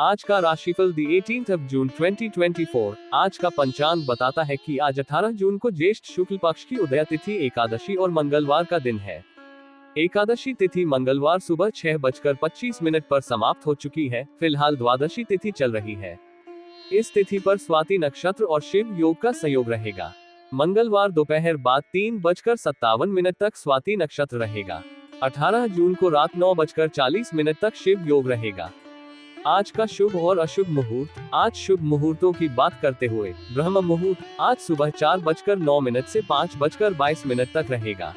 आज का राशिफल दी 18 जून 2024। आज का पंचांग बताता है कि आज 18 जून को ज्येष्ठ शुक्ल पक्ष की उदया तिथि एकादशी और मंगलवार का दिन है। एकादशी तिथि मंगलवार सुबह 6:25 पर समाप्त हो चुकी है। फिलहाल द्वादशी तिथि चल रही है। इस तिथि पर स्वाति नक्षत्र और शिव योग का संयोग रहेगा। मंगलवार दोपहर बाद 3:57 तक स्वाति नक्षत्र रहेगा। 18 जून को रात 9:40 तक शिव योग रहेगा। आज का शुभ और अशुभ मुहूर्त। आज शुभ मुहूर्तों की बात करते हुए ब्रह्म मुहूर्त आज सुबह 4:09 से 5:22 तक रहेगा।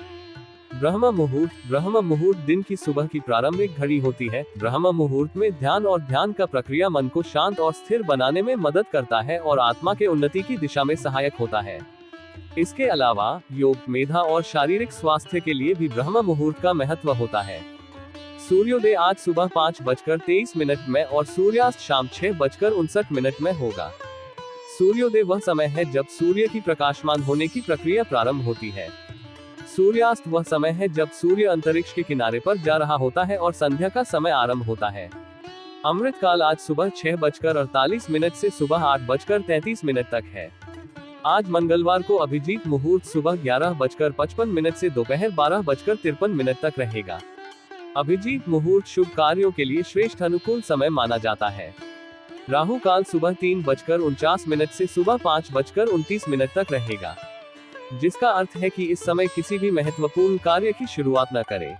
ब्रह्म मुहूर्त दिन की सुबह की प्रारंभिक घड़ी होती है। ब्रह्म मुहूर्त में ध्यान और ध्यान का प्रक्रिया मन को शांत और स्थिर बनाने में मदद करता है और आत्मा के उन्नति की दिशा में सहायक होता है। इसके अलावा योग, मेधा और शारीरिक स्वास्थ्य के लिए भी ब्रह्म मुहूर्त का महत्व होता है। सूर्योदय आज सुबह 5:23 में और सूर्यास्त शाम 6:59 में होगा। सूर्योदय वह समय है जब सूर्य की प्रकाशमान होने की प्रक्रिया प्रारंभ होती है। सूर्यास्त वह समय है जब सूर्य अंतरिक्ष के किनारे पर जा रहा होता है और संध्या का समय आरंभ होता है। अमृत काल आज सुबह 6:48 से सुबह 8:33 तक है। आज मंगलवार को अभिजीत मुहूर्त सुबह 11:55 से दोपहर 12:53 तक रहेगा। अभिजीत मुहूर्त शुभ कार्यों के लिए श्रेष्ठ अनुकूल समय माना जाता है। राहु काल सुबह 3:49 से सुबह 5:29 तक रहेगा, जिसका अर्थ है कि इस समय किसी भी महत्वपूर्ण कार्य की शुरुआत न करें।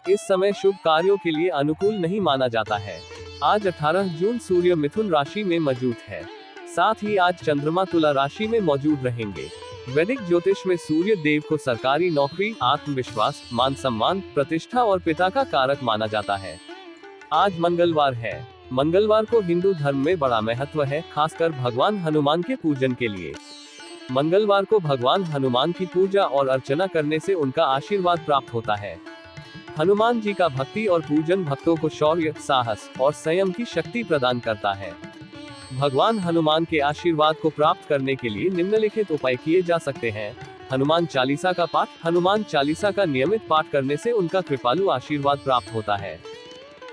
इस समय शुभ कार्यों के लिए अनुकूल नहीं माना जाता है। आज 18 जून सूर्य मिथुन राशि में मौजूद है। साथ ही आज चंद्रमा तुला राशि में मौजूद रहेंगे। वैदिक ज्योतिष में सूर्य देव को सरकारी नौकरी, आत्मविश्वास, मान सम्मान, प्रतिष्ठा और पिता का कारक माना जाता है। आज मंगलवार है। मंगलवार को हिंदू धर्म में बड़ा महत्व है, खासकर भगवान हनुमान के पूजन के लिए। मंगलवार को भगवान हनुमान की पूजा और अर्चना करने से उनका आशीर्वाद प्राप्त होता है। हनुमान जी का भक्ति और पूजन भक्तों को शौर्य, साहस और संयम की शक्ति प्रदान करता है। भगवान हनुमान के आशीर्वाद को प्राप्त करने के लिए निम्नलिखित उपाय किए जा सकते हैं। हनुमान चालीसा का पाठ। हनुमान चालीसा का नियमित पाठ करने से उनका कृपालु आशीर्वाद प्राप्त होता है।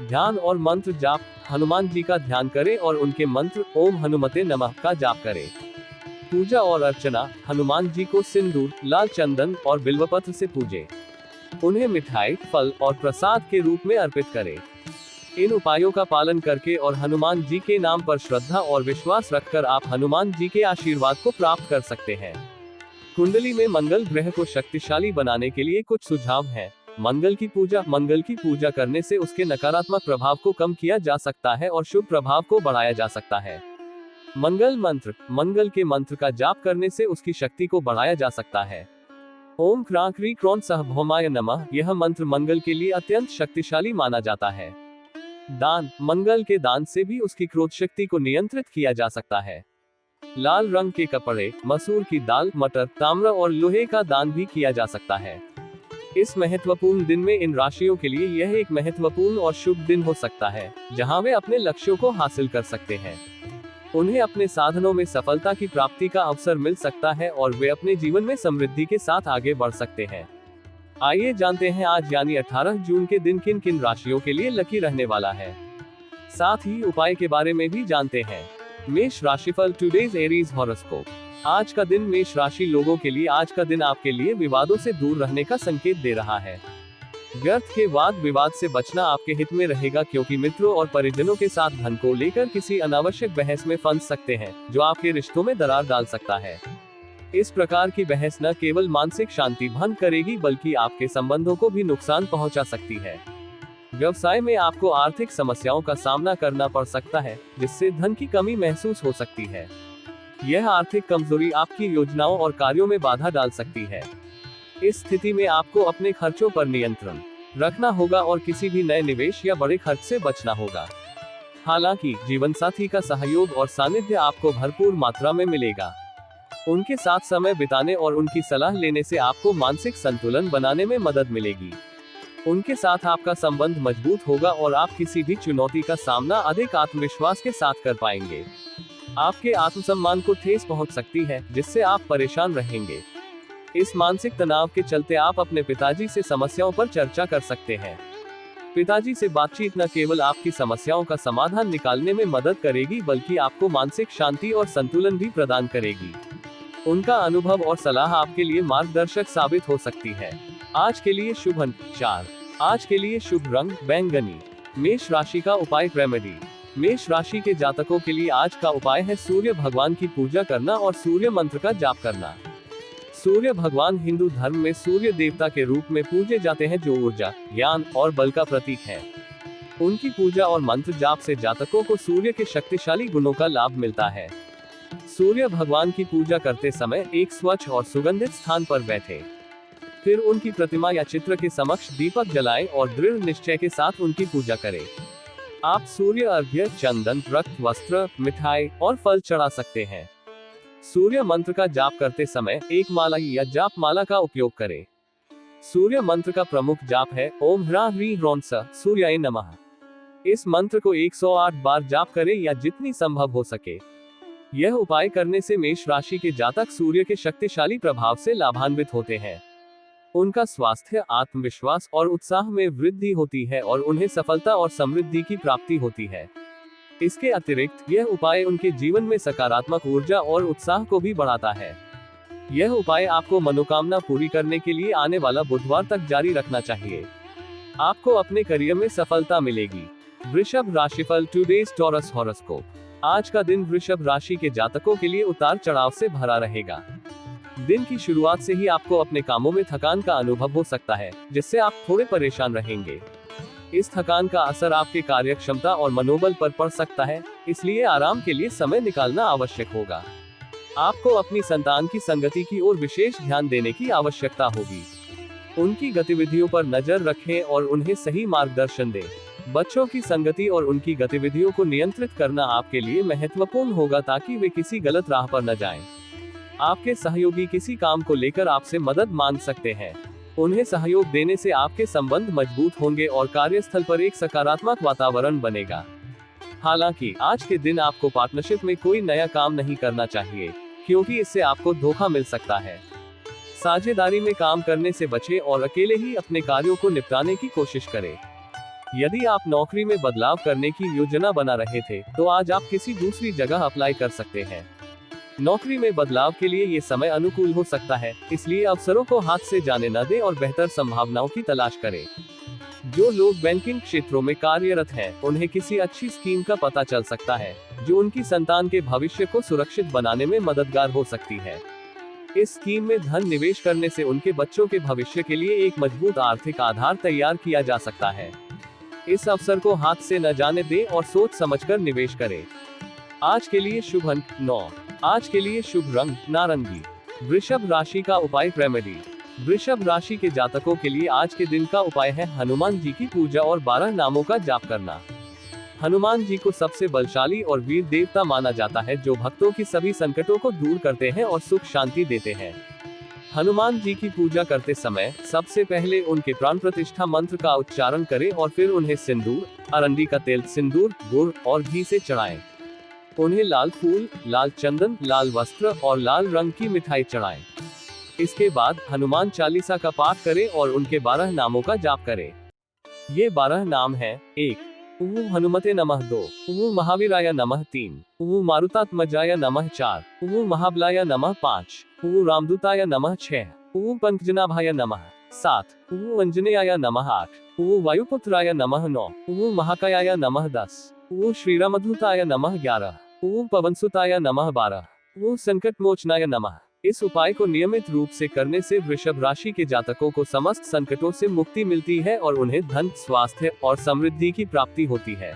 ध्यान और मंत्र जाप। हनुमान जी का ध्यान करें और उनके मंत्र ओम हनुमते नमः का जाप करें। पूजा और अर्चना। हनुमान जी को सिंदूर, लाल चंदन और बिल्वपत्र से पूजें। उन्हें मिठाई, फल और प्रसाद के रूप में अर्पित करें। इन उपायों का पालन करके और हनुमान जी के नाम पर श्रद्धा और विश्वास रखकर आप हनुमान जी के आशीर्वाद को प्राप्त कर सकते हैं। कुंडली में मंगल ग्रह को शक्तिशाली बनाने के लिए कुछ सुझाव हैं। मंगल की पूजा करने से उसके नकारात्मक प्रभाव को कम किया जा सकता है और शुभ प्रभाव को बढ़ाया जा सकता है। मंगल मंत्र। मंगल के मंत्र का जाप करने से उसकी शक्ति को बढ़ाया जा सकता है। ओम क्रां क्री क्रोन सह भौमाय नमः। यह मंत्र मंगल के लिए अत्यंत शक्तिशाली माना जाता है। दान। मंगल के दान से भी उसकी क्रोध शक्ति को नियंत्रित किया जा सकता है। लाल रंग के कपड़े, मसूर की दाल, मटर, ताम्र और लोहे का दान भी किया जा सकता है। इस महत्वपूर्ण दिन में इन राशियों के लिए यह एक महत्वपूर्ण और शुभ दिन हो सकता है, जहां वे अपने लक्ष्यों को हासिल कर सकते हैं। उन्हें अपने साधनों में सफलता की प्राप्ति का अवसर मिल सकता है और वे अपने जीवन में समृद्धि के साथ आगे बढ़ सकते हैं। आइए जानते हैं आज यानी 18 जून के दिन किन किन राशियों के लिए लकी रहने वाला है। साथ ही उपाय के बारे में भी जानते हैं। मेष राशिफल टुडेज एरीज हॉरोस्कोप। आज का दिन मेष राशि लोगों के लिए आज का दिन आपके लिए विवादों से दूर रहने का संकेत दे रहा है। व्यर्थ के वाद विवाद से बचना आपके हित में रहेगा, क्योंकि मित्रों और परिजनों के साथ धन को लेकर किसी अनावश्यक बहस में फंस सकते हैं, जो आपके रिश्तों में दरार डाल सकता है। इस प्रकार की बहस न केवल मानसिक शांति भंग करेगी, बल्कि आपके संबंधों को भी नुकसान पहुंचा सकती है। व्यवसाय में आपको आर्थिक समस्याओं का सामना करना पड़ सकता है, जिससे धन की कमी महसूस हो सकती है। यह आर्थिक कमजोरी आपकी योजनाओं और कार्यों में बाधा डाल सकती है। इस स्थिति में आपको अपने खर्चों पर नियंत्रण रखना होगा और किसी भी नए निवेश या बड़े खर्च से बचना होगा। हालांकि जीवन साथी का सहयोग और सानिध्य आपको भरपूर मात्रा में मिलेगा। उनके साथ समय बिताने और उनकी सलाह लेने से आपको मानसिक संतुलन बनाने में मदद मिलेगी। उनके साथ आपका संबंध मजबूत होगा और आप किसी भी चुनौती का सामना अधिक आत्मविश्वास के साथ कर पाएंगे। आपके आत्मसम्मान को ठेस पहुंच सकती है, जिससे आप परेशान रहेंगे। इस मानसिक तनाव के चलते आप अपने पिताजी से समस्याओं पर चर्चा कर सकते हैं। पिताजी से बातचीत न केवल आपकी समस्याओं का समाधान निकालने में मदद करेगी बल्कि आपको मानसिक शांति और संतुलन भी प्रदान करेगी। उनका अनुभव और सलाह आपके लिए मार्गदर्शक साबित हो सकती है। आज के लिए शुभ अंक 4। आज के लिए शुभ रंग बैंगनी। मेष राशि का उपाय रेमेडी। मेष राशि के जातकों के लिए आज का उपाय है सूर्य भगवान की पूजा करना और सूर्य मंत्र का जाप करना। सूर्य भगवान हिंदू धर्म में सूर्य देवता के रूप में पूजे जाते हैं जो ऊर्जा, ज्ञान और बल का प्रतीक है। उनकी पूजा और मंत्र जाप से जातकों को सूर्य के शक्तिशाली गुणों का लाभ मिलता है। सूर्य भगवान की पूजा करते समय एक स्वच्छ और सुगंधित स्थान पर बैठे, फिर उनकी प्रतिमा या चित्र के समक्ष दीपक जलाएं और दृढ़ निश्चय के साथ उनकी पूजा करें। आप सूर्य अर्घ्य, चंदन, रक्त, वस्त्र, मिठाई और फल चढ़ा सकते हैं। सूर्य मंत्र का जाप करते समय एक माला या जाप माला का उपयोग करें। सूर्य मंत्र का प्रमुख जाप है ओम ह्रां ह्रीं ह्रौं स सूर्याय नमः। इस मंत्र को 108 बार जाप करें या जितनी संभव हो सके। यह उपाय करने से मेष राशि के जातक सूर्य के शक्तिशाली प्रभाव से लाभान्वित होते हैं। उनका स्वास्थ्य, आत्मविश्वास और उत्साह में वृद्धि होती है और उन्हें सफलता और समृद्धि की प्राप्ति होती है। इसके अतिरिक्त यह उपाय उनके जीवन में सकारात्मक ऊर्जा और उत्साह को भी बढ़ाता है। यह उपाय आपको मनोकामना पूरी करने के लिए आने वाला बुधवार तक जारी रखना चाहिए। आपको अपने करियर में सफलता मिलेगी। वृषभ राशिफल टुडेज टॉरस हॉरोस्कोप। आज का दिन वृषभ राशि के जातकों के लिए उतार चढ़ाव से भरा रहेगा। दिन की शुरुआत से ही आपको अपने कामों में थकान का अनुभव हो सकता है, जिससे आप थोड़े परेशान रहेंगे। इस थकान का असर आपके कार्य क्षमता और मनोबल पर पड़ सकता है, इसलिए आराम के लिए समय निकालना आवश्यक होगा। आपको अपनी संतान की संगति की ओर विशेष ध्यान देने की आवश्यकता होगी। उनकी गतिविधियों पर नजर रखें और उन्हें सही मार्गदर्शन दें। बच्चों की संगति और उनकी गतिविधियों को नियंत्रित करना आपके लिए महत्वपूर्ण होगा ताकि वे किसी गलत राह पर न जाएं। आपके सहयोगी किसी काम को लेकर आपसे मदद मांग सकते हैं। उन्हें सहयोग देने से आपके संबंध मजबूत होंगे और कार्यस्थल पर एक सकारात्मक वातावरण बनेगा। हालांकि आज के दिन आपको पार्टनरशिप में कोई नया काम नहीं करना चाहिए, क्योंकि इससे आपको धोखा मिल सकता है। साझेदारी में काम करने से बचें और अकेले ही अपने कार्यों को निपटाने की कोशिश करें। यदि आप नौकरी में बदलाव करने की योजना बना रहे थे, तो आज आप किसी दूसरी जगह अप्लाई कर सकते हैं। नौकरी में बदलाव के लिए ये समय अनुकूल हो सकता है, इसलिए अवसरों को हाथ से जाने न दें और बेहतर संभावनाओं की तलाश करें। जो लोग बैंकिंग क्षेत्रों में कार्यरत हैं, उन्हें किसी अच्छी स्कीम का पता चल सकता है, जो उनकी संतान के भविष्य को सुरक्षित बनाने में मददगार हो सकती है। इस स्कीम में धन निवेश करने से उनके बच्चों के भविष्य के लिए एक मजबूत आर्थिक आधार तैयार किया जा सकता है। इस अवसर को हाथ से न जाने दें और सोच समझकर निवेश करें। आज के लिए शुभ अंक 9। आज के लिए शुभ रंग नारंगी। वृषभ राशि का उपाय रेमेडी। वृषभ राशि के जातकों के लिए आज के दिन का उपाय है हनुमान जी की पूजा और 12 नामों का जाप करना। हनुमान जी को सबसे बलशाली और वीर देवता माना जाता है, जो भक्तों की सभी संकटों को दूर करते हैं और सुख शांति देते हैं। हनुमान जी की पूजा करते समय सबसे पहले उनके प्राण प्रतिष्ठा मंत्र का उच्चारण करें और फिर उन्हें सिंदूर, अरंडी का तेल, सिंदूर, गुड़ और घी से चढ़ाएं। उन्हें लाल फूल, लाल चंदन, लाल वस्त्र और लाल रंग की मिठाई चढ़ाएं। इसके बाद हनुमान चालीसा का पाठ करें और उनके 12 नामों का जाप करें। ये 12 नाम हैं: 1 ॐ हनुमते नमः, 2 ॐ महावीराय नमः, 3 ॐ मारुतात्मजाय नमः, 4 ॐ महाबलाय नमः, 5 ॐ रामदूताय नमः, 6 ॐ पंकजनाभाय नमः, 7 ॐ अंजनेयाय नमः, 8 ॐ वायुपुत्राय नमः, 9 ॐ महाकायाय नमः, 10 ॐ श्रीरामदूताय नमः, 11 ॐ पवनसुताय नमः, 12 ॐ संकटमोचनाय नमः। इस उपाय को नियमित रूप से करने से वृषभ राशि के जातकों को समस्त संकटों से मुक्ति मिलती है और उन्हें धन, स्वास्थ्य और समृद्धि की प्राप्ति होती है।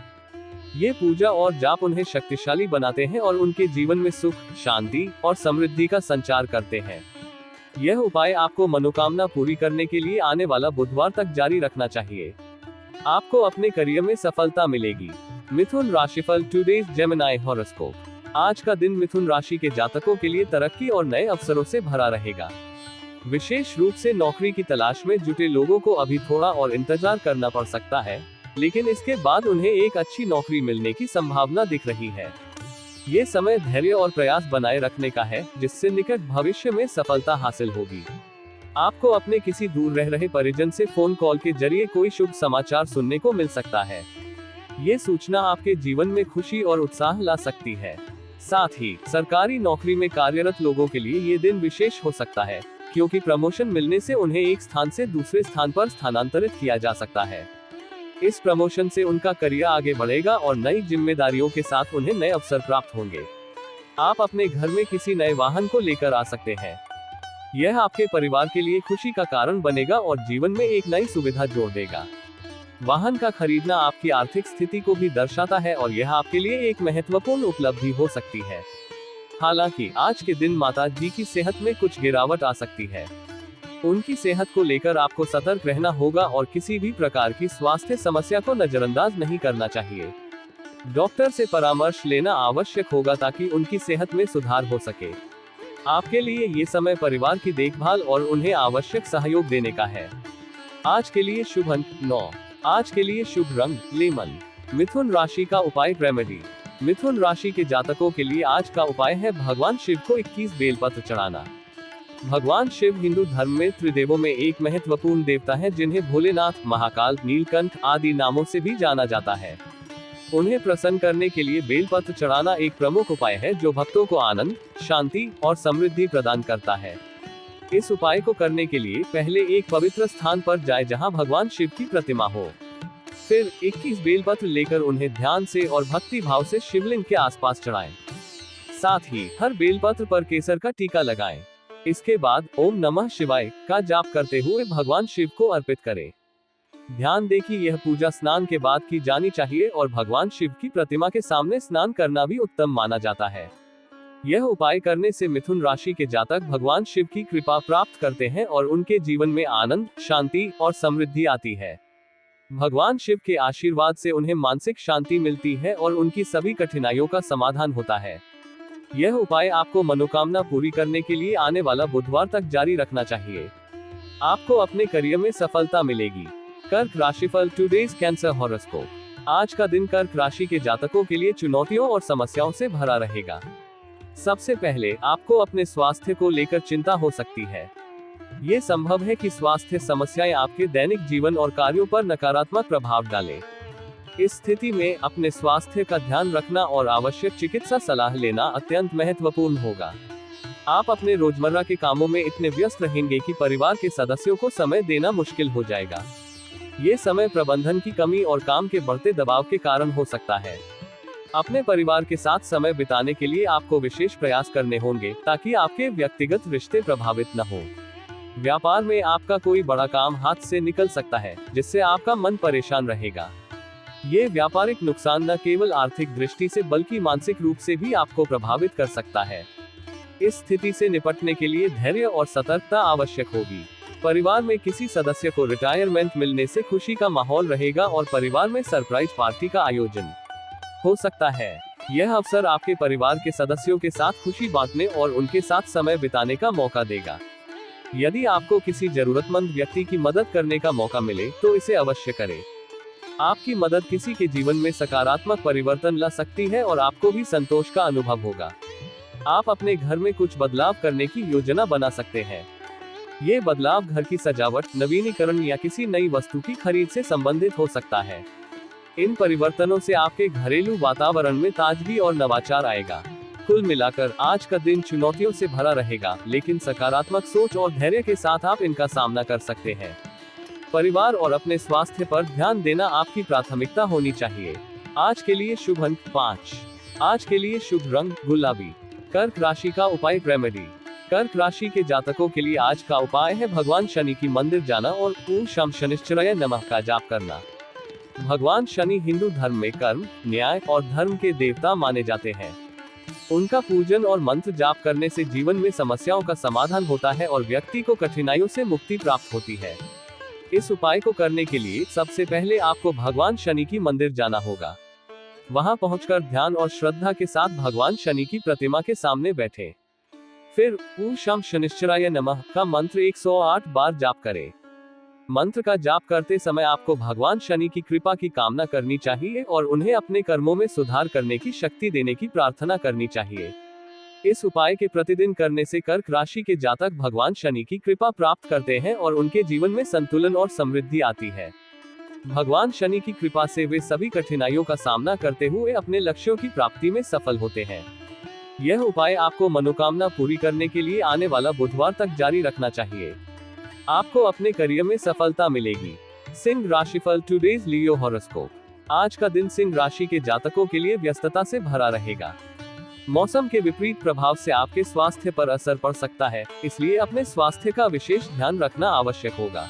ये पूजा और जाप उन्हें शक्तिशाली बनाते हैं और उनके जीवन में सुख, शांति और समृद्धि का संचार करते हैं। यह उपाय आपको मनोकामना पूरी करने के लिए आने वाला बुधवार तक जारी रखना चाहिए। आपको अपने करियर में सफलता मिलेगी। मिथुन राशिफल टुडेज जेमिनी हॉरोस्कोप। आज का दिन मिथुन राशि के जातकों के लिए तरक्की और नए अवसरों से भरा रहेगा। विशेष रूप से नौकरी की तलाश में जुटे लोगों को अभी थोड़ा और इंतजार करना पड़ सकता है, लेकिन इसके बाद उन्हें एक अच्छी नौकरी मिलने की संभावना दिख रही है। ये समय धैर्य और प्रयास बनाए रखने का है, जिससे निकट भविष्य में सफलता हासिल होगी। आपको अपने किसी दूर रह रहे परिजन से फोन कॉल के जरिए कोई शुभ समाचार सुनने को मिल सकता है। ये सूचना आपके जीवन में खुशी और उत्साह ला सकती है। साथ ही सरकारी नौकरी में कार्यरत लोगों के लिए ये दिन विशेष हो सकता है, क्योंकि प्रमोशन मिलने से उन्हें एक स्थान से दूसरे स्थान पर स्थानांतरित किया जा सकता है। इस प्रमोशन से उनका करियर आगे बढ़ेगा और नई जिम्मेदारियों के साथ उन्हें नए अवसर प्राप्त होंगे। आप अपने घर में किसी नए वाहन को लेकर आ सकते हैं। यह आपके परिवार के लिए खुशी का कारण बनेगा और जीवन में एक नई सुविधा जोड़ देगा। वाहन का खरीदना आपकी आर्थिक स्थिति को भी दर्शाता है और यह आपके लिए एक महत्वपूर्ण उपलब्धि हो सकती है। हालांकि आज के दिन माता जी की सेहत में कुछ गिरावट आ सकती है। उनकी सेहत को लेकर आपको सतर्क रहना होगा और किसी भी प्रकार की स्वास्थ्य समस्या को नजरअंदाज नहीं करना चाहिए। डॉक्टर से परामर्श लेना आवश्यक होगा ताकि उनकी सेहत में सुधार हो सके। आपके लिए ये समय परिवार की देखभाल और उन्हें आवश्यक सहयोग देने का है। आज के लिए शुभ अंक 9। आज के लिए शुभ रंग लेमन। मिथुन राशि का उपाय रेमेडी। मिथुन राशि के जातकों के लिए आज का उपाय है भगवान शिव को 21 बेलपत्र चढ़ाना। भगवान शिव हिंदू धर्म में त्रिदेवों में एक महत्वपूर्ण देवता है, जिन्हें भोलेनाथ, महाकाल, नीलकंठ आदि नामों से भी जाना जाता है। उन्हें प्रसन्न करने के लिए बेलपत्र चढ़ाना एक प्रमुख उपाय है जो भक्तों को आनंद, शांति और समृद्धि प्रदान करता है। इस उपाय को करने के लिए पहले एक पवित्र स्थान पर जाएं जहां भगवान शिव की प्रतिमा हो। फिर 21 बेलपत्र लेकर उन्हें ध्यान से और भक्ति भाव से शिवलिंग के आसपास चढ़ाएं। साथ ही हर बेलपत्र पर केसर का टीका लगाएं। इसके बाद ओम नमः शिवाय का जाप करते हुए भगवान शिव को अर्पित करें। ध्यान दें कि यह पूजा स्नान के बाद की जानी चाहिए और भगवान शिव की प्रतिमा के सामने स्नान करना भी उत्तम माना जाता है। यह उपाय करने से मिथुन राशि के जातक भगवान शिव की कृपा प्राप्त करते हैं और उनके जीवन में आनंद, शांति और समृद्धि आती है। भगवान शिव के आशीर्वाद से उन्हें मानसिक शांति मिलती है और उनकी सभी कठिनाइयों का समाधान होता है। यह उपाय आपको मनोकामना पूरी करने के लिए आने वाला बुधवार तक जारी रखना चाहिए। आपको अपने करियर में सफलता मिलेगी। कर्क राशिफल टुडेज कैंसर हॉरोस्कोप। आज का दिन कर्क राशि के जातकों के लिए चुनौतियों और समस्याओं से भरा रहेगा। सबसे पहले आपको अपने स्वास्थ्य को लेकर चिंता हो सकती है। ये संभव है कि स्वास्थ्य समस्याएं आपके दैनिक जीवन और कार्यों पर नकारात्मक प्रभाव डालें। इस स्थिति में अपने स्वास्थ्य का ध्यान रखना और आवश्यक चिकित्सा सलाह लेना अत्यंत महत्वपूर्ण होगा। आप अपने रोजमर्रा के कामों में इतने व्यस्त रहेंगे कि परिवार के सदस्यों को समय देना मुश्किल हो जाएगा। ये समय प्रबंधन की कमी और काम के बढ़ते दबाव के कारण हो सकता है। अपने परिवार के साथ समय बिताने के लिए आपको विशेष प्रयास करने होंगे ताकि आपके व्यक्तिगत रिश्ते प्रभावित न हो। व्यापार में आपका कोई बड़ा काम हाथ से निकल सकता है, जिससे आपका मन परेशान रहेगा। ये व्यापारिक नुकसान न केवल आर्थिक दृष्टि से बल्कि मानसिक रूप से भी आपको प्रभावित कर सकता है। इस स्थिति से निपटने के लिए धैर्य और सतर्कता आवश्यक होगी। परिवार में किसी सदस्य को रिटायरमेंट मिलने से खुशी का माहौल रहेगा और परिवार में सरप्राइज पार्टी का आयोजन हो सकता है। यह अवसर आपके परिवार के सदस्यों के साथ खुशी बांटने और उनके साथ समय बिताने का मौका देगा। यदि आपको किसी जरूरतमंद व्यक्ति की मदद करने का मौका मिले तो इसे अवश्य करें। आपकी मदद किसी के जीवन में सकारात्मक परिवर्तन ला सकती है और आपको भी संतोष का अनुभव होगा। आप अपने घर में कुछ बदलाव करने की योजना बना सकते हैं। ये बदलाव घर की सजावट, नवीनीकरण या किसी नई वस्तु की खरीद से संबंधित हो सकता है। इन परिवर्तनों से आपके घरेलू वातावरण में ताजगी और नवाचार आएगा। कुल मिलाकर आज का दिन चुनौतियों से भरा रहेगा, लेकिन सकारात्मक सोच और धैर्य के साथ आप इनका सामना कर सकते हैं। परिवार और अपने स्वास्थ्य पर ध्यान देना आपकी प्राथमिकता होनी चाहिए। आज के लिए शुभ अंक 5। आज के लिए शुभ रंग गुलाबी। कर्क राशि का उपाय रेमेडी। कर्क राशि के जातकों के लिए आज का उपाय है भगवान शनि की मंदिर जाना और ओम शम शनिश्चराय नमः का जाप करना। भगवान शनि हिंदू धर्म में कर्म, न्याय और धर्म के देवता माने जाते हैं। उनका पूजन और मंत्र जाप करने से जीवन में समस्याओं का समाधान होता है और व्यक्ति को कठिनाइयों से मुक्ति प्राप्त होती है। इस उपाय को करने के लिए सबसे पहले आपको भगवान शनि की मंदिर जाना होगा। वहां पहुंचकर ध्यान और श्रद्धा के साथ भगवान शनि की प्रतिमा के सामने बैठे। फिर ओम शम शनिश्चराय नमः का मंत्र 108 बार जाप करें। मंत्र का जाप करते समय आपको भगवान शनि की कृपा की कामना करनी चाहिए और उन्हें अपने कर्मों में सुधार करने की शक्ति देने की प्रार्थना करनी चाहिए। इस उपाय के प्रतिदिन करने से कर्क राशि के जातक भगवान शनि की कृपा प्राप्त करते हैं और उनके जीवन में संतुलन और समृद्धि आती है। भगवान शनि की कृपा से वे सभी कठिनाइयों का सामना करते हुए अपने लक्ष्यों की प्राप्ति में सफल होते हैं। यह उपाय आपको मनोकामना पूरी करने के लिए आने वाला बुधवार तक जारी रखना चाहिए। आपको अपने करियर में सफलता मिलेगी। सिंह राशिफल टुडेज लियो हॉरोस्कोप। आज का दिन सिंह राशि के जातकों के लिए व्यस्तता से भरा रहेगा। मौसम के विपरीत प्रभाव से आपके स्वास्थ्य पर असर पड़ सकता है, इसलिए अपने स्वास्थ्य का विशेष ध्यान रखना आवश्यक होगा।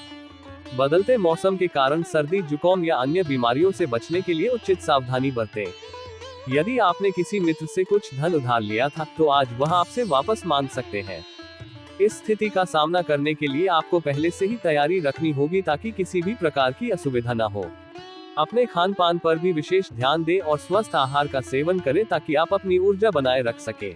बदलते मौसम के कारण सर्दी, जुकाम या अन्य बीमारियों से बचने के लिए उचित सावधानी बरतें। यदि आपने किसी मित्र से कुछ धन उधार लिया था, तो आज वह आपसे वापस मांग सकते हैं। इस स्थिति का सामना करने के लिए आपको पहले से ही तैयारी रखनी होगी ताकि किसी भी प्रकार की असुविधा न हो। अपने खान पान पर भी विशेष ध्यान दें और स्वस्थ आहार का सेवन करें ताकि आप अपनी ऊर्जा बनाए रख सके।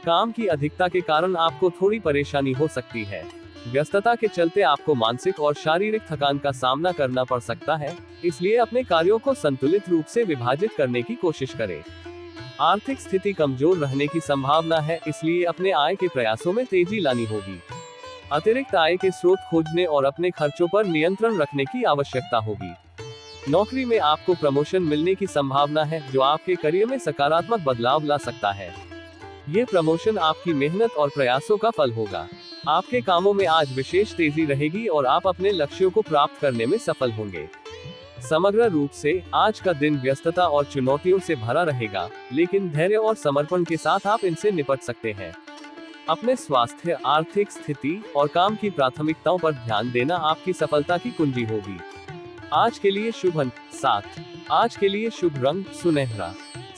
काम की अधिकता के कारण आपको थोड़ी परेशानी हो सकती है। व्यस्तता के चलते आपको मानसिक और शारीरिक थकान का सामना करना पड़ सकता है, इसलिए अपने कार्यों को संतुलित रूप से विभाजित करने की कोशिश करें। आर्थिक स्थिति कमजोर रहने की संभावना है, इसलिए अपने आय के प्रयासों में तेजी लानी होगी। अतिरिक्त आय के स्रोत खोजने और अपने खर्चों पर नियंत्रण रखने की आवश्यकता होगी। नौकरी में आपको प्रमोशन मिलने की संभावना है, जो आपके करियर में सकारात्मक बदलाव ला सकता है। ये प्रमोशन आपकी मेहनत और प्रयासों का फल होगा। आपके कामों में आज विशेष तेजी रहेगी और आप अपने लक्ष्यों को प्राप्त करने में सफल होंगे। समग्र रूप से आज का दिन व्यस्तता और चुनौतियों से भरा रहेगा, लेकिन धैर्य और समर्पण के साथ आप इनसे निपट सकते हैं। अपने स्वास्थ्य, आर्थिक स्थिति और काम की प्राथमिकताओं पर ध्यान देना आपकी सफलता की कुंजी होगी। आज के लिए शुभ अंक 7। आज के लिए शुभ रंग सुनहरा।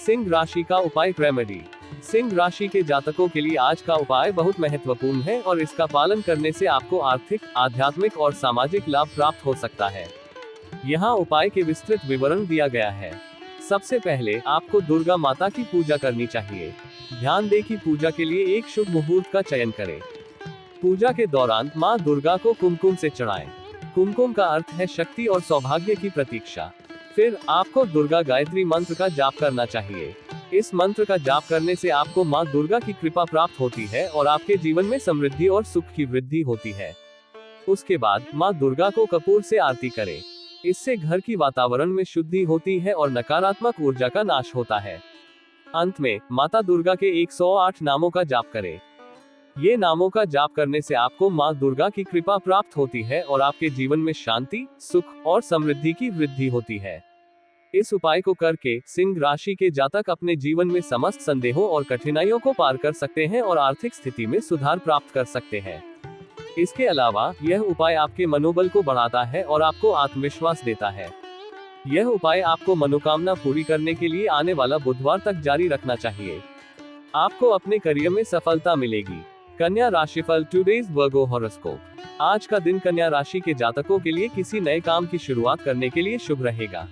सिंह राशि का उपाय रेमेडी। सिंह राशि के जातकों के लिए आज का उपाय बहुत महत्वपूर्ण है और इसका पालन करने से आपको आर्थिक, आध्यात्मिक और सामाजिक लाभ प्राप्त हो सकता है। यहाँ उपाय के विस्तृत विवरण दिया गया है। सबसे पहले आपको दुर्गा माता की पूजा करनी चाहिए। ध्यान दें कि पूजा के लिए एक शुभ मुहूर्त का चयन करें। पूजा के दौरान माँ दुर्गा को कुमकुम से चढ़ाएं। कुमकुम का अर्थ है शक्ति और सौभाग्य की प्रतीक्षा। फिर आपको दुर्गा गायत्री मंत्र का जाप करना चाहिए। इस मंत्र का जाप करने से आपको माँ दुर्गा की कृपा प्राप्त होती है और आपके जीवन में समृद्धि और सुख की वृद्धि होती है। उसके बाद माँ दुर्गा को कपूर से आरती करें। इससे घर की वातावरण में शुद्धि होती है और नकारात्मक ऊर्जा का नाश होता है। अंत में माता दुर्गा के 108 नामों का जाप करें। ये नामों का जाप करने से आपको माँ दुर्गा की कृपा प्राप्त होती है और आपके जीवन में शांति, सुख और समृद्धि की वृद्धि होती है। इस उपाय को करके सिंह राशि के जातक अपने जीवन में समस्त संदेहों और कठिनाइयों को पार कर सकते हैं और आर्थिक स्थिति में सुधार प्राप्त कर सकते हैं। इसके अलावा यह उपाय आपके मनोबल को बढ़ाता है और आपको आत्मविश्वास देता है। यह उपाय आपको मनोकामना पूरी करने के लिए आने वाला बुधवार तक जारी रखना चाहिए। आपको अपने करियर में सफलता मिलेगी। कन्या राशिफल टुडेज वर्गो हॉरोस्कोप। आज का दिन कन्या राशि के जातकों के लिए किसी नए काम की शुरुआत करने के लिए शुभ रहेगा।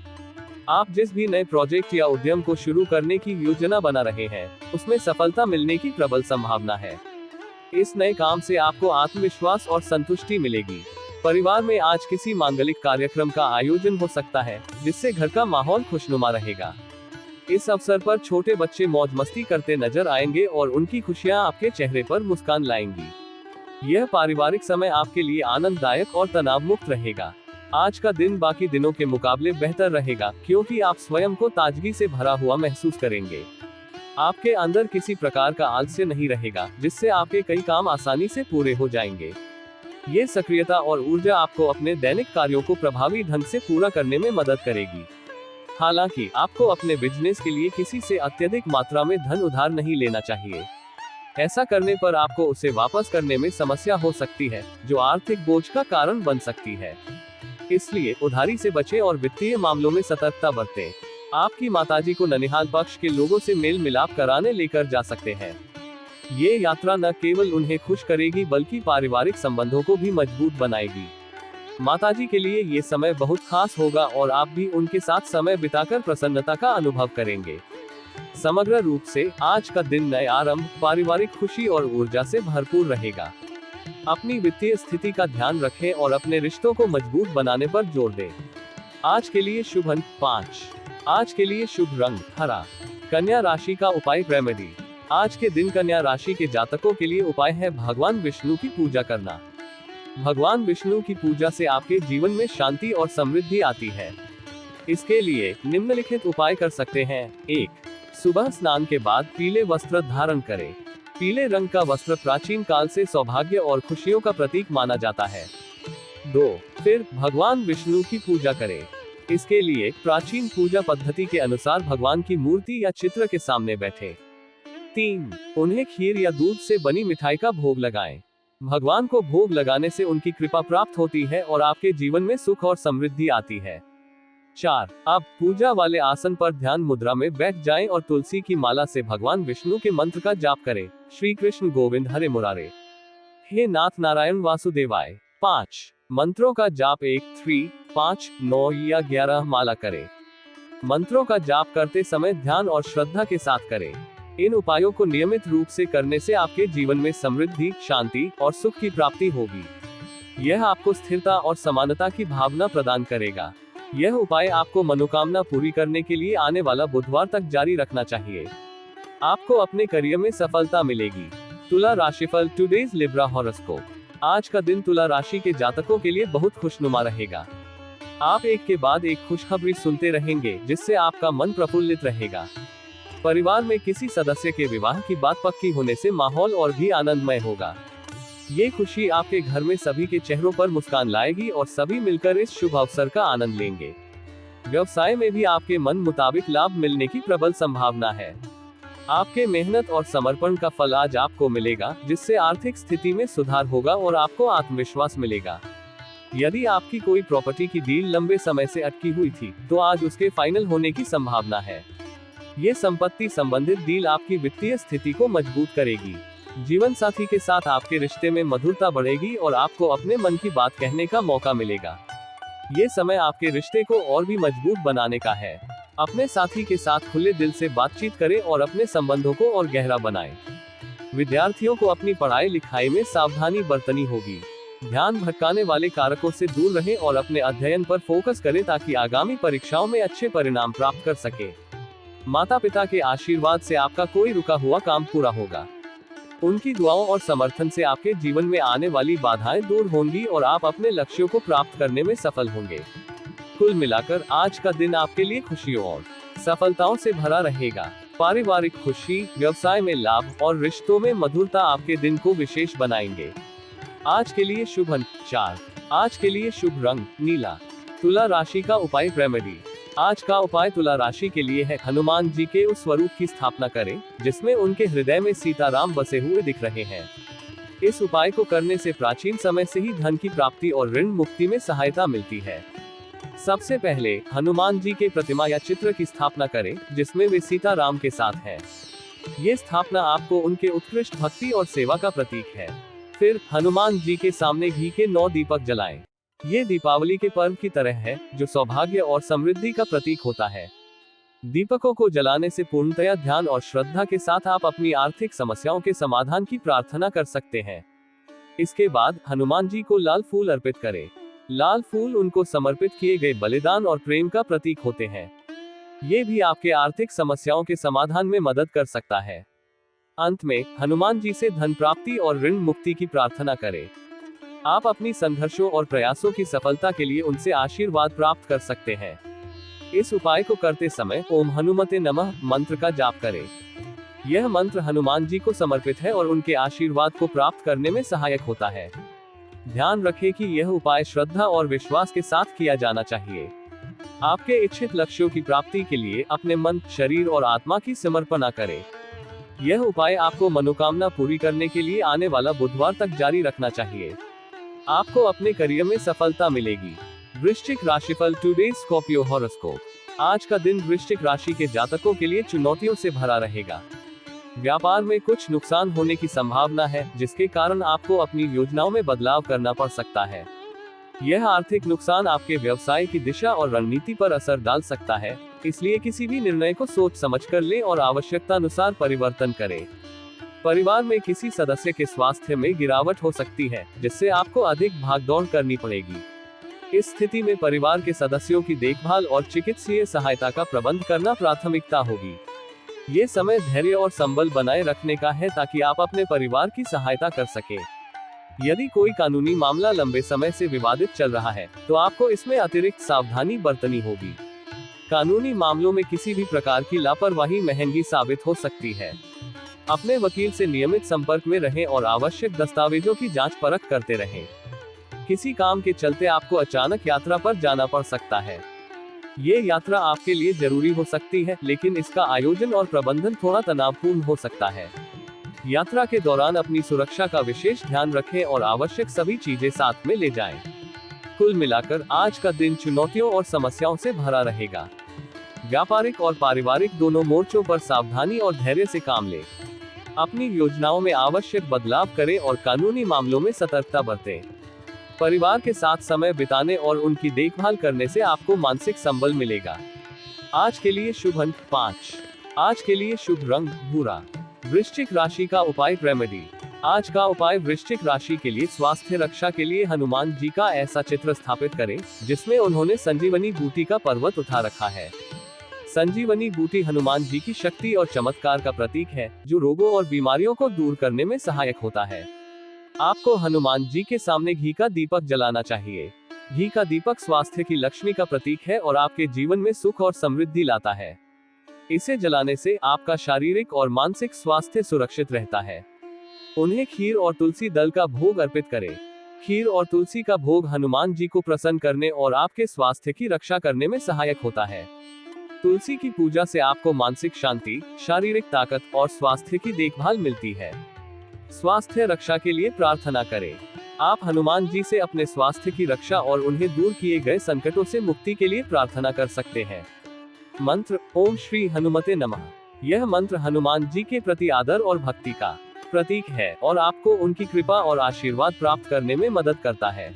आप जिस भी नए प्रोजेक्ट या उद्यम को शुरू करने की योजना बना रहे हैं, उसमें सफलता मिलने की प्रबल संभावना है। इस नए काम से आपको आत्मविश्वास और संतुष्टि मिलेगी। परिवार में आज किसी मांगलिक कार्यक्रम का आयोजन हो सकता है, जिससे घर का माहौल खुशनुमा रहेगा। इस अवसर पर छोटे बच्चे मौज मस्ती करते नजर आएंगे और उनकी खुशियां आपके चेहरे पर मुस्कान लाएंगी। यह पारिवारिक समय आपके लिए आनंददायक और तनाव मुक्त रहेगा। आज का दिन बाकी दिनों के मुकाबले बेहतर रहेगा, क्योंकि आप स्वयं को ताजगी से भरा हुआ महसूस करेंगे। आपके अंदर किसी प्रकार का आलस्य नहीं रहेगा, जिससे आपके कई काम आसानी से पूरे हो जाएंगे। ये सक्रियता और ऊर्जा आपको अपने दैनिक कार्यों को प्रभावी ढंग से पूरा करने में मदद करेगी। हालांकि आपको अपने बिजनेस के लिए किसी से अत्यधिक मात्रा में धन उधार नहीं लेना चाहिए। ऐसा करने पर आपको उसे वापस करने में समस्या हो सकती है, जो आर्थिक बोझ का कारण बन सकती है। इसलिए उधारी से बचें और वित्तीय मामलों में सतर्कता बरतें। आपकी माताजी को ननिहाल पक्ष के लोगों से मेल मिलाप कराने लेकर जा सकते हैं। ये यात्रा न केवल उन्हें खुश करेगी, बल्कि पारिवारिक संबंधों को भी मजबूत बनाएगी। माताजी के लिए ये समय बहुत खास होगा और आप भी उनके साथ समय बिताकर प्रसन्नता का अनुभव करेंगे। समग्र रूप से आज का दिन नए आरंभ, पारिवारिक खुशी और ऊर्जा से भरपूर रहेगा। अपनी वित्तीय स्थिति का ध्यान रखें और अपने रिश्तों को मजबूत बनाने पर जोर दें। आज के लिए शुभ अंक 5। आज के लिए शुभ रंग हरा। कन्या राशि का उपाय रेमेडी। आज के दिन कन्या राशि के जातकों के लिए उपाय है भगवान विष्णु की पूजा करना। भगवान विष्णु की पूजा से आपके जीवन में शांति और समृद्धि आती है। इसके लिए निम्नलिखित उपाय कर सकते हैं। 1. सुबह स्नान के बाद पीले वस्त्र धारण करें। पीले रंग का वस्त्र प्राचीन काल से सौभाग्य और खुशियों का प्रतीक माना जाता है। 2. फिर भगवान विष्णु की पूजा करें। इसके लिए प्राचीन पूजा पद्धति के अनुसार भगवान की मूर्ति या चित्र के सामने बैठे। 3. उन्हें खीर या दूध से बनी मिठाई का भोग लगाएं। भगवान को भोग लगाने से उनकी कृपा प्राप्त होती है और आपके जीवन में सुख और समृद्धि आती है। 4. अब पूजा वाले आसन पर ध्यान मुद्रा में बैठ जाएं और तुलसी की माला से भगवान विष्णु के मंत्र का जाप करें। श्री कृष्ण गोविंद हरे मुरारे, हे नाथ नारायण वासुदेवाय। 5. मंत्रों का जाप 1, 3, 5, 9 या 11 माला करें। मंत्रों का जाप करते समय ध्यान और श्रद्धा के साथ करें। इन उपायों को नियमित रूप से करने से आपके जीवन में समृद्धि, शांति और सुख की प्राप्ति होगी। यह आपको स्थिरता और समानता की भावना प्रदान करेगा। यह उपाय आपको मनोकामना पूरी करने के लिए आने वाला बुधवार तक जारी रखना चाहिए। आपको अपने करियर में सफलता मिलेगी। तुला राशिफल टुडेज लिब्रा हॉरोस्कोप। आज का दिन तुला राशि के जातकों के लिए बहुत खुशनुमा रहेगा। आप एक के बाद एक खुशखबरी सुनते रहेंगे, जिससे आपका मन प्रफुल्लित रहेगा। परिवार में किसी सदस्य के विवाह की बात पक्की होने से माहौल और भी आनंदमय होगा। ये खुशी आपके घर में सभी के चेहरों पर मुस्कान लाएगी और सभी मिलकर इस शुभ अवसर का आनंद लेंगे। व्यवसाय में भी आपके मन मुताबिक लाभ मिलने की प्रबल संभावना है। आपके मेहनत और समर्पण का फल आज आपको मिलेगा, जिससे आर्थिक स्थिति में सुधार होगा और आपको आत्मविश्वास मिलेगा। यदि आपकी कोई प्रॉपर्टी की डील लंबे समय से अटकी हुई थी, तो आज उसके फाइनल होने की संभावना है। ये संपत्ति संबंधित डील आपकी वित्तीय स्थिति को मजबूत करेगी। जीवन साथी के साथ आपके रिश्ते में मधुरता बढ़ेगी और आपको अपने मन की बात कहने का मौका मिलेगा। ये समय आपके रिश्ते को और भी मजबूत बनाने का है। अपने साथी के साथ खुले दिल से बातचीत करें और अपने संबंधों को और गहरा बनाएं। विद्यार्थियों को अपनी पढ़ाई लिखाई में सावधानी बरतनी होगी। ध्यान भटकाने वाले कारकों से दूर रहें और अपने अध्ययन पर फोकस करें ताकि आगामी परीक्षाओं में अच्छे परिणाम प्राप्त कर सके। माता पिता के आशीर्वाद से आपका कोई रुका हुआ काम पूरा होगा। उनकी दुआओं और समर्थन से आपके जीवन में आने वाली बाधाएं दूर होंगी और आप अपने लक्ष्यों को प्राप्त करने में सफल होंगे। कुल मिलाकर आज का दिन आपके लिए खुशियों और सफलताओं से भरा रहेगा। पारिवारिक खुशी, व्यवसाय में लाभ और रिश्तों में मधुरता आपके दिन को विशेष बनाएंगे। आज के लिए शुभ अंक 4। आज के लिए शुभ रंग नीला। तुला राशि का उपाय रेमेडी। आज का उपाय तुला राशि के लिए है हनुमान जी के उस स्वरूप की स्थापना करें, जिसमें उनके हृदय में सीताराम बसे हुए दिख रहे हैं। इस उपाय को करने से प्राचीन समय से ही धन की प्राप्ति और ऋण मुक्ति में सहायता मिलती है। सबसे पहले हनुमान जी के प्रतिमा या चित्र की स्थापना करें, जिसमें वे सीताराम के साथ हैं। ये स्थापना आपको उनके उत्कृष्ट भक्ति और सेवा का प्रतीक है। फिर हनुमान जी के सामने घी के 9 दीपक जलाएं। ये दीपावली के पर्व की तरह है, जो सौभाग्य और समृद्धि का प्रतीक होता है। दीपकों को जलाने से पूर्णतया ध्यान और श्रद्धा के साथ आप अपनी आर्थिक समस्याओं के समाधान की प्रार्थना कर सकते हैं। इसके बाद हनुमान जी को लाल फूल अर्पित करें। लाल फूल उनको समर्पित किए गए बलिदान और प्रेम का प्रतीक होते हैं। ये भी आपके आर्थिक समस्याओं के समाधान में मदद कर सकता है। अंत में हनुमान जी से धन प्राप्ति और ऋण मुक्ति की प्रार्थना करें। आप अपनी संघर्षों और प्रयासों की सफलता के लिए उनसे आशीर्वाद प्राप्त कर सकते हैं। इस उपाय को करते समय ओम हनुमते नमः मंत्र का जाप करें। यह मंत्र हनुमान जी को समर्पित है और उनके आशीर्वाद को प्राप्त करने में सहायक होता है। ध्यान रखें कि यह उपाय श्रद्धा और विश्वास के साथ किया जाना चाहिए। आपके इच्छित लक्ष्यों की प्राप्ति के लिए अपने मन, शरीर और आत्मा की समर्पणा करें। यह उपाय आपको मनोकामना पूरी करने के लिए आने वाला बुधवार तक जारी रखना चाहिए। आपको अपने करियर में सफलता मिलेगी। वृश्चिक राशिफल टुडे स्कॉर्पियो हॉरोस्कोप। आज का दिन वृश्चिक राशि के जातकों के लिए चुनौतियों से भरा रहेगा। व्यापार में कुछ नुकसान होने की संभावना है, जिसके कारण आपको अपनी योजनाओं में बदलाव करना पड़ सकता है। यह आर्थिक नुकसान आपके व्यवसाय की दिशा और रणनीति पर असर डाल सकता है, इसलिए किसी भी निर्णय को सोच समझकर लें और आवश्यकता अनुसार परिवर्तन करें। परिवार में किसी सदस्य के स्वास्थ्य में गिरावट हो सकती है, जिससे आपको अधिक भागदौड़ करनी पड़ेगी। इस स्थिति में परिवार के सदस्यों की देखभाल और चिकित्सीय सहायता का प्रबंध करना प्राथमिकता होगी। ये समय धैर्य और संबल बनाए रखने का है ताकि आप अपने परिवार की सहायता कर सके। यदि कोई कानूनी मामला लंबे समय से विवादित चल रहा है, तो आपको इसमें अतिरिक्त सावधानी बरतनी होगी। कानूनी मामलों में किसी भी प्रकार की लापरवाही महंगी साबित हो सकती है। अपने वकील से नियमित संपर्क में रहें और आवश्यक दस्तावेजों की जांच परख करते रहें। किसी काम के चलते आपको अचानक यात्रा पर जाना पड़ सकता है। ये यात्रा आपके लिए जरूरी हो सकती है, लेकिन इसका आयोजन और प्रबंधन थोड़ा तनावपूर्ण हो सकता है। यात्रा के दौरान अपनी सुरक्षा का विशेष ध्यान रखें और आवश्यक सभी चीजें साथ में ले जाएं। कुल मिलाकर आज का दिन चुनौतियों और समस्याओं से भरा रहेगा। व्यापारिक और पारिवारिक दोनों मोर्चों पर सावधानी और धैर्य से काम लें। अपनी योजनाओं में आवश्यक बदलाव करें और कानूनी मामलों में सतर्कता बरतें। परिवार के साथ समय बिताने और उनकी देखभाल करने से आपको मानसिक संबल मिलेगा। आज के लिए शुभ अंक 5। आज के लिए शुभ रंग भूरा। वृश्चिक राशि का उपाय रेमेडी। आज का उपाय वृश्चिक राशि के लिए स्वास्थ्य रक्षा के लिए हनुमान जी का ऐसा चित्र स्थापित करें जिसमें उन्होंने संजीवनी बूटी का पर्वत उठा रखा है। संजीवनी बूटी हनुमान जी की शक्ति और चमत्कार का प्रतीक है, जो रोगों और बीमारियों को दूर करने में सहायक होता है। आपको हनुमान जी के सामने घी का दीपक जलाना चाहिए। घी का दीपक स्वास्थ्य की लक्ष्मी का प्रतीक है और आपके जीवन में सुख और समृद्धि लाता है। इसे जलाने से आपका शारीरिक और मानसिक स्वास्थ्य सुरक्षित रहता है। उन्हें खीर और तुलसी दल का भोग अर्पित करें। खीर और तुलसी का भोग हनुमान जी को प्रसन्न करने और आपके स्वास्थ्य की रक्षा करने में सहायक होता है। तुलसी की पूजा से आपको मानसिक शांति, शारीरिक ताकत और स्वास्थ्य की देखभाल मिलती है। स्वास्थ्य रक्षा के लिए प्रार्थना करें। आप हनुमान जी से अपने स्वास्थ्य की रक्षा और उन्हें दूर किए गए संकटों से मुक्ति के लिए प्रार्थना कर सकते हैं। मंत्र ओम श्री हनुमते नमः। यह मंत्र हनुमान जी के प्रति आदर और भक्ति का प्रतीक है और आपको उनकी कृपा और आशीर्वाद प्राप्त करने में मदद करता है।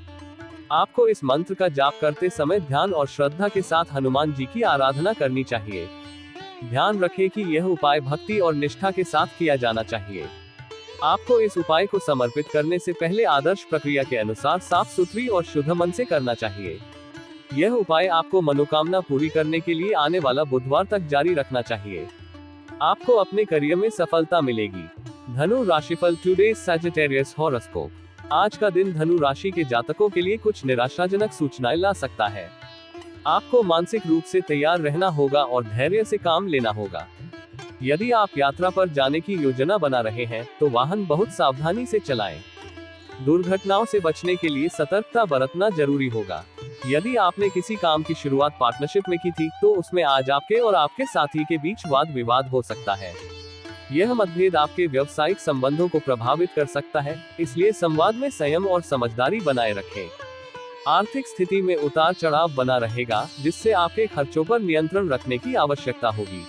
आपको इस मंत्र का जाप करते समय ध्यान और श्रद्धा के साथ हनुमान जी की आराधना करनी चाहिए। ध्यान रखें कि यह उपाय भक्ति और निष्ठा के साथ किया जाना चाहिए। आपको इस उपाय को समर्पित करने से पहले आदर्श प्रक्रिया के अनुसार साफ सुथरी और शुद्ध मन से करना चाहिए। यह उपाय आपको मनोकामना पूरी करने के लिए आने वाला बुधवार तक जारी रखना चाहिए। आपको अपने करियर में सफलता मिलेगी। धनु राशिफल टुडे सैजिटेरियस हॉरोस्कोप। आज का दिन धनु राशि के जातकों के लिए कुछ निराशाजनक सूचनाएं ला सकता है। आपको मानसिक रूप से तैयार रहना होगा और धैर्य से काम लेना होगा। यदि आप यात्रा पर जाने की योजना बना रहे हैं, तो वाहन बहुत सावधानी से चलाएं। दुर्घटनाओं से बचने के लिए सतर्कता बरतना जरूरी होगा। यदि आपने किसी काम की शुरुआत पार्टनरशिप में की थी, तो उसमें आज आपके और आपके साथी के बीच वाद विवाद हो सकता है। यह मतभेद आपके व्यावसायिक संबंधों को प्रभावित कर सकता है, इसलिए संवाद में संयम और समझदारी बनाए रखें। आर्थिक स्थिति में उतार चढ़ाव बना रहेगा, जिससे आपके खर्चों पर नियंत्रण रखने की आवश्यकता होगी।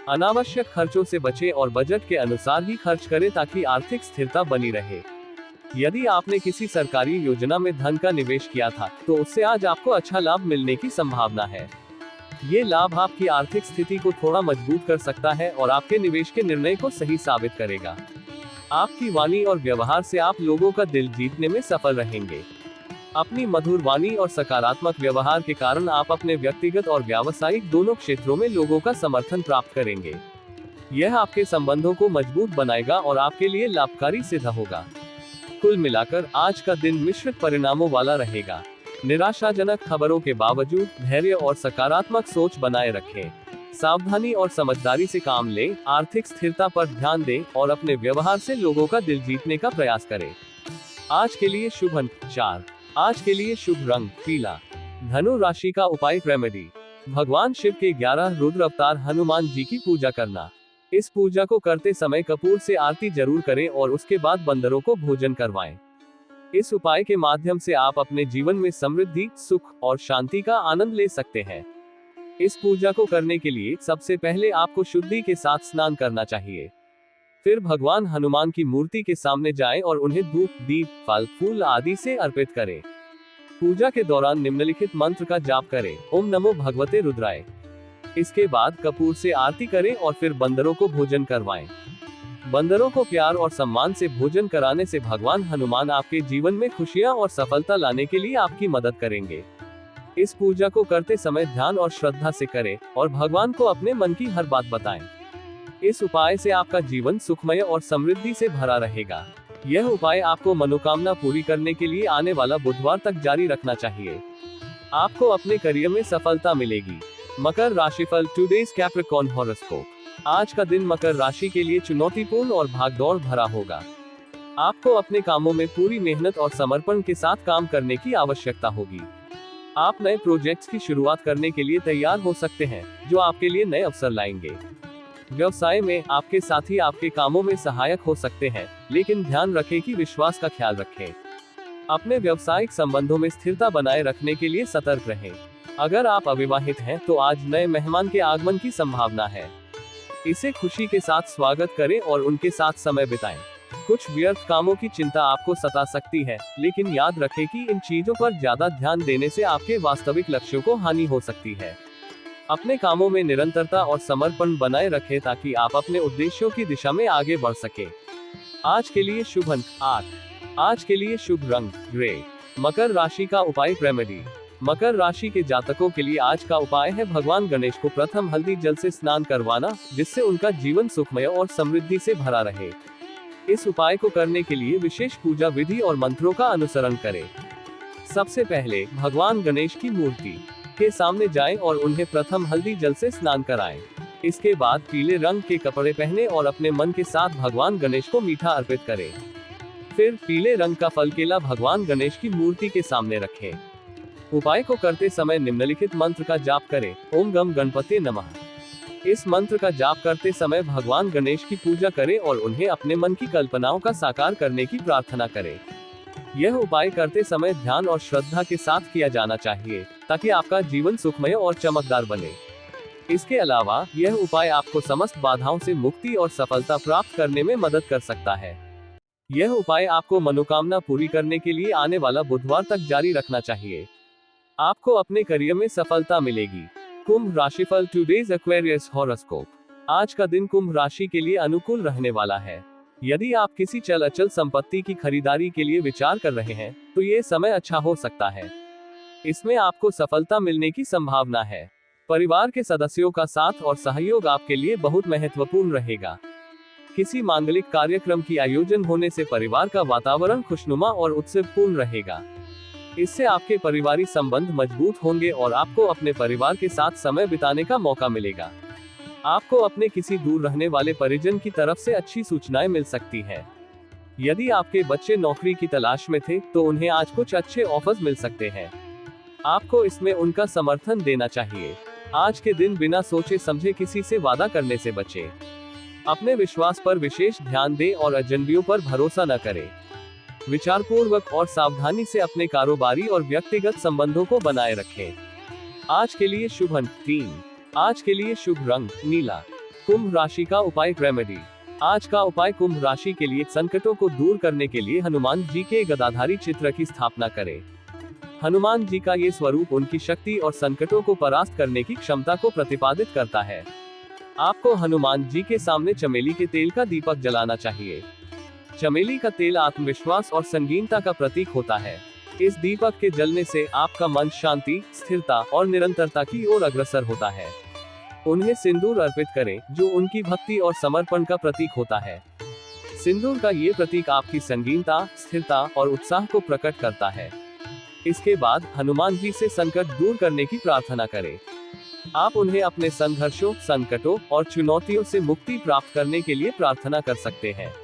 अनावश्यक खर्चों से बचें और बजट के अनुसार ही खर्च करें ताकि आर्थिक स्थिरता बनी रहे। यदि आपने किसी सरकारी योजना में धन का निवेश किया था, तो उससे आज आपको अच्छा लाभ मिलने की संभावना है। ये लाभ आपकी आर्थिक स्थिति को थोड़ा मजबूत कर सकता है और आपके निवेश के निर्णय को सही साबित करेगा। आपकी वाणी और व्यवहार से आप लोगों का दिल जीतने में सफल रहेंगे। अपनी मधुर वाणी और सकारात्मक व्यवहार के कारण आप अपने व्यक्तिगत और व्यावसायिक दोनों क्षेत्रों में लोगों का समर्थन प्राप्त करेंगे। यह आपके संबंधों को मजबूत बनाएगा और आपके लिए लाभकारी सिद्ध होगा। कुल मिलाकर आज का दिन मिश्रित परिणामों वाला रहेगा। निराशाजनक खबरों के बावजूद धैर्य और सकारात्मक सोच बनाए रखें। सावधानी और समझदारी से काम लें, आर्थिक स्थिरता पर ध्यान दें और अपने व्यवहार से लोगों का दिल जीतने का प्रयास करें। आज के लिए शुभ अंक 4। आज के लिए शुभ रंग पीला। धनु राशि का उपाय रेमेडी। भगवान शिव के 11 रुद्र अवतार हनुमान जी की पूजा करना। इस पूजा को करते समय कपूर से आरती जरूर करें और उसके बाद बंदरों को भोजन करवाएं। इस उपाय के माध्यम से आप अपने जीवन में समृद्धि, सुख और शांति का आनंद ले सकते हैं। इस पूजा को करने के लिए सबसे पहले आपको शुद्धि के साथ स्नान करना चाहिए। फिर भगवान हनुमान की मूर्ति के सामने जाएं और उन्हें धूप, दीप, फल, फूल आदि से अर्पित करें। पूजा के दौरान निम्नलिखित मंत्र का जाप करें। ओम नमो भगवते रुद्राय। इसके बाद कपूर से आरती करें और फिर बंदरों को भोजन करवाएं। बंदरों को प्यार और सम्मान से भोजन कराने से भगवान हनुमान आपके जीवन में खुशियां और सफलता लाने के लिए आपकी मदद करेंगे। इस पूजा को करते समय ध्यान और श्रद्धा से करें और भगवान को अपने मन की हर बात बताएं। इस उपाय से आपका जीवन सुखमय और समृद्धि से भरा रहेगा। यह उपाय आपको मनोकामना पूरी करने के लिए आने वाला बुधवार तक जारी रखना चाहिए। आपको अपने करियर में सफलता मिलेगी। मकर राशिफल, टुडेज कैप्रिकॉर्न हॉरोस्कोप। आज का दिन मकर राशि के लिए चुनौतीपूर्ण और भागदौड़ भरा होगा। आपको अपने कामों में पूरी मेहनत और समर्पण के साथ काम करने की आवश्यकता होगी। आप नए प्रोजेक्ट्स की शुरुआत करने के लिए तैयार हो सकते हैं, जो आपके लिए नए अवसर लाएंगे। व्यवसाय में आपके साथी आपके कामों में सहायक हो सकते हैं, लेकिन ध्यान रखें कि विश्वास का ख्याल रखें। अपने व्यावसायिक संबंधों में स्थिरता बनाए रखने के लिए सतर्क रहें। अगर आप अविवाहित हैं तो आज नए मेहमान के आगमन की संभावना है। इसे खुशी के साथ स्वागत करें और उनके साथ समय बिताएं। कुछ व्यर्थ कामों की चिंता आपको सता सकती है, लेकिन याद रखें कि इन चीजों पर ज्यादा ध्यान देने से आपके वास्तविक लक्ष्यों को हानि हो सकती है। अपने कामों में निरंतरता और समर्पण बनाए रखें ताकि आप अपने उद्देश्यों की दिशा में आगे बढ़ सके। आज के लिए शुभ अंक 8। आज के लिए शुभ रंग ग्रे। मकर राशि का उपाय रेमेडी। मकर राशि के जातकों के लिए आज का उपाय है भगवान गणेश को प्रथम हल्दी जल से स्नान करवाना, जिससे उनका जीवन सुखमय और समृद्धि से भरा रहे। इस उपाय को करने के लिए विशेष पूजा विधि और मंत्रों का अनुसरण करें। सबसे पहले भगवान गणेश की मूर्ति के सामने जाएं और उन्हें प्रथम हल्दी जल से स्नान कराएं। इसके बाद पीले रंग के कपड़े पहने और अपने मन के साथ भगवान गणेश को मीठा अर्पित करें। फिर पीले रंग का फल केला भगवान गणेश की मूर्ति के सामने रखें। उपाय को करते समय निम्नलिखित मंत्र का जाप करें। ओम गम गणपते नमः। इस मंत्र का जाप करते समय भगवान गणेश की पूजा करें और उन्हें अपने मन की कल्पनाओं का साकार करने की प्रार्थना करें। यह उपाय करते समय ध्यान और श्रद्धा के साथ किया जाना चाहिए, ताकि आपका जीवन सुखमय और चमकदार बने। इसके अलावा यह उपाय आपको समस्त बाधाओं से मुक्ति और सफलता प्राप्त करने में मदद कर सकता है। यह उपाय आपको मनोकामना पूरी करने के लिए आने वाला बुधवार तक जारी रखना चाहिए। आपको अपने करियर में सफलता मिलेगी। कुंभ राशिफल, टुडेज एक्वेरियस हॉरोस्कोप। आज का दिन कुंभ राशि के लिए अनुकूल रहने वाला है। यदि आप किसी चल अचल संपत्ति की खरीदारी के लिए विचार कर रहे हैं, तो ये समय अच्छा हो सकता है। इसमें आपको सफलता मिलने की संभावना है। परिवार के सदस्यों का साथ और सहयोग आपके लिए बहुत महत्वपूर्ण रहेगा। किसी मांगलिक कार्यक्रम की आयोजन होने से परिवार का वातावरण खुशनुमा और उत्साहपूर्ण रहेगा। इससे आपके पारिवारिक संबंध मजबूत होंगे और आपको अपने परिवार के साथ समय बिताने का मौका मिलेगा। आपको अपने किसी दूर रहने वाले परिजन की तरफ से अच्छी सूचनाएं मिल सकती हैं। यदि आपके बच्चे नौकरी की तलाश में थे, तो उन्हें आज कुछ अच्छे ऑफर्स मिल सकते हैं। आपको इसमें उनका समर्थन देना चाहिए। आज के दिन बिना सोचे समझे किसी से वादा करने से बचें। अपने विश्वास पर विशेष ध्यान दें और अजनबियों पर भरोसा न करें। विचारपूर्वक और सावधानी से अपने कारोबारी और व्यक्तिगत संबंधों को बनाए रखें। आज के लिए शुभ अंक 3। आज के लिए शुभ रंग नीला। कुंभ राशि का उपाय रेमेडी। आज का उपाय कुंभ राशि के लिए संकटों को दूर करने के लिए हनुमान जी के गदाधारी चित्र की स्थापना करें। हनुमान जी का ये स्वरूप उनकी शक्ति और संकटों को परास्त करने की क्षमता को प्रतिपादित करता है। आपको हनुमान जी के सामने चमेली के तेल का दीपक जलाना चाहिए। चमेली का तेल आत्मविश्वास और संगीनता का प्रतीक होता है। इस दीपक के जलने से आपका मन शांति, स्थिरता और निरंतरता की ओर अग्रसर होता है। उन्हें सिंदूर अर्पित करें, जो उनकी भक्ति और समर्पण का प्रतीक होता है। सिंदूर का ये प्रतीक आपकी संगीनता, स्थिरता और उत्साह को प्रकट करता है। इसके बाद हनुमान जी से संकट दूर करने की प्रार्थना करें। आप उन्हें अपने संघर्षों, संकटों और चुनौतियों से मुक्ति प्राप्त करने के लिए प्रार्थना कर सकते हैं।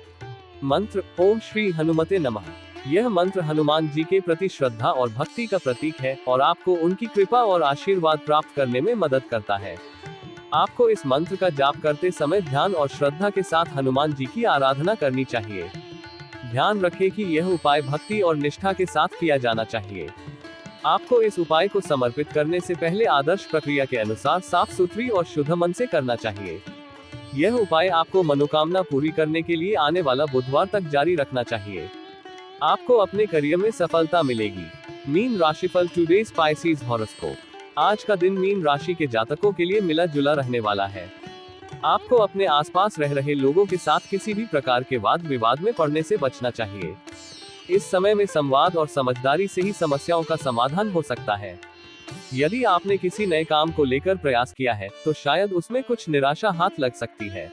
मंत्र, ओम श्री हनुमते नमः। यह मंत्र हनुमान जी के प्रति श्रद्धा और भक्ति का प्रतीक है और आपको उनकी कृपा और आशीर्वाद प्राप्त करने में मदद करता है। आपको इस मंत्र का जाप करते समय ध्यान और श्रद्धा के साथ हनुमान जी की आराधना करनी चाहिए। ध्यान रखें कि यह उपाय भक्ति और निष्ठा के साथ किया जाना चाहिए। आपको इस उपाय को समर्पित करने से पहले आदर्श प्रक्रिया के अनुसार साफ सुथरी और शुद्ध मन से करना चाहिए। यह उपाय आपको मनोकामना पूरी करने के लिए आने वाला बुधवार तक जारी रखना चाहिए। आपको अपने करियर में सफलता मिलेगी। मीन राशिफल, टुडेज स्पाइसीज हॉरोस्कोप। आज का दिन मीन राशि के जातकों के लिए मिला जुला रहने वाला है। आपको अपने आसपास रह रहे लोगों के साथ किसी भी प्रकार के वाद विवाद में पड़ने से बचना चाहिए। इस समय में संवाद और समझदारी से ही समस्याओं का समाधान हो सकता है। यदि आपने किसी नए काम को लेकर प्रयास किया है, तो शायद उसमें कुछ निराशा हाथ लग सकती है।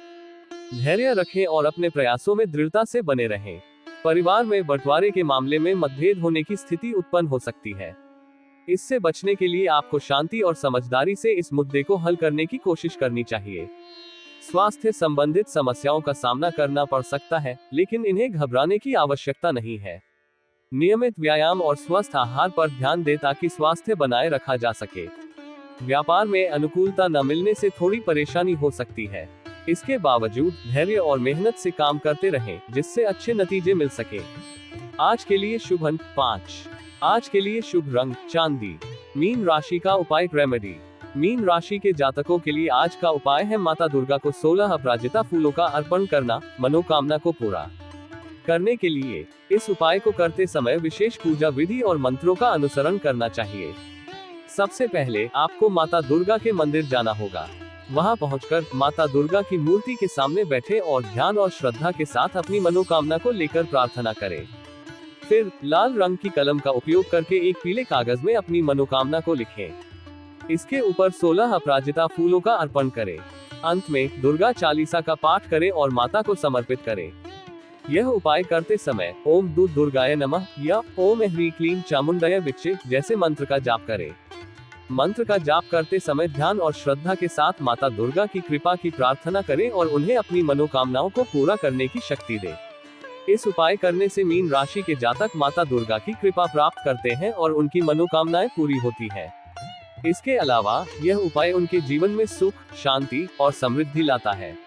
धैर्य रखें और अपने प्रयासों में दृढ़ता से बने रहें। परिवार में बंटवारे के मामले में मतभेद होने की स्थिति उत्पन्न हो सकती है। इससे बचने के लिए आपको शांति और समझदारी से इस मुद्दे को हल करने की कोशिश करनी चाहिए। स्वास्थ्य संबंधित समस्याओं का सामना करना पड़ सकता है, लेकिन इन्हें घबराने की आवश्यकता नहीं है। नियमित व्यायाम और स्वस्थ आहार पर ध्यान दें ताकि स्वास्थ्य बनाए रखा जा सके। व्यापार में अनुकूलता न मिलने से थोड़ी परेशानी हो सकती है। इसके बावजूद धैर्य और मेहनत से काम करते रहें, जिससे अच्छे नतीजे मिल सके। आज के लिए शुभ अंक 5। आज के लिए शुभ रंग चांदी। मीन राशि का उपाय रेमेडी। मीन राशि के जातकों के लिए आज का उपाय है माता दुर्गा को 16 अपराजिता फूलों का अर्पण करना। मनोकामना को पूरा करने के लिए इस उपाय को करते समय विशेष पूजा विधि और मंत्रों का अनुसरण करना चाहिए। सबसे पहले आपको माता दुर्गा के मंदिर जाना होगा। वहां पहुंचकर माता दुर्गा की मूर्ति के सामने बैठे और ध्यान और श्रद्धा के साथ अपनी मनोकामना को लेकर प्रार्थना करें। फिर लाल रंग की कलम का उपयोग करके एक पीले कागज में अपनी मनोकामना को लिखें। इसके ऊपर 16 अपराजिता फूलों का अर्पण करें। अंत में दुर्गा चालीसा का पाठ करें और माता को समर्पित करें। यह उपाय करते समय ओम दूत दुर्गाय नमः या ओम ह्रीं क्लीं चामुंडय विच्चे जैसे मंत्र का जाप करें। मंत्र का जाप करते समय ध्यान और श्रद्धा के साथ माता दुर्गा की कृपा की प्रार्थना करें और उन्हें अपनी मनोकामनाओं को पूरा करने की शक्ति दें। इस उपाय करने से मीन राशि के जातक माता दुर्गा की कृपा प्राप्त करते हैं और उनकी मनोकामनाएं पूरी होती हैं। इसके अलावा यह उपाय उनके जीवन में सुख, शांति और समृद्धि लाता है।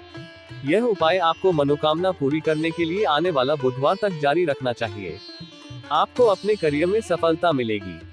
यह उपाय आपको मनोकामना पूरी करने के लिए आने वाला बुधवार तक जारी रखना चाहिए। आपको अपने करियर में सफलता मिलेगी।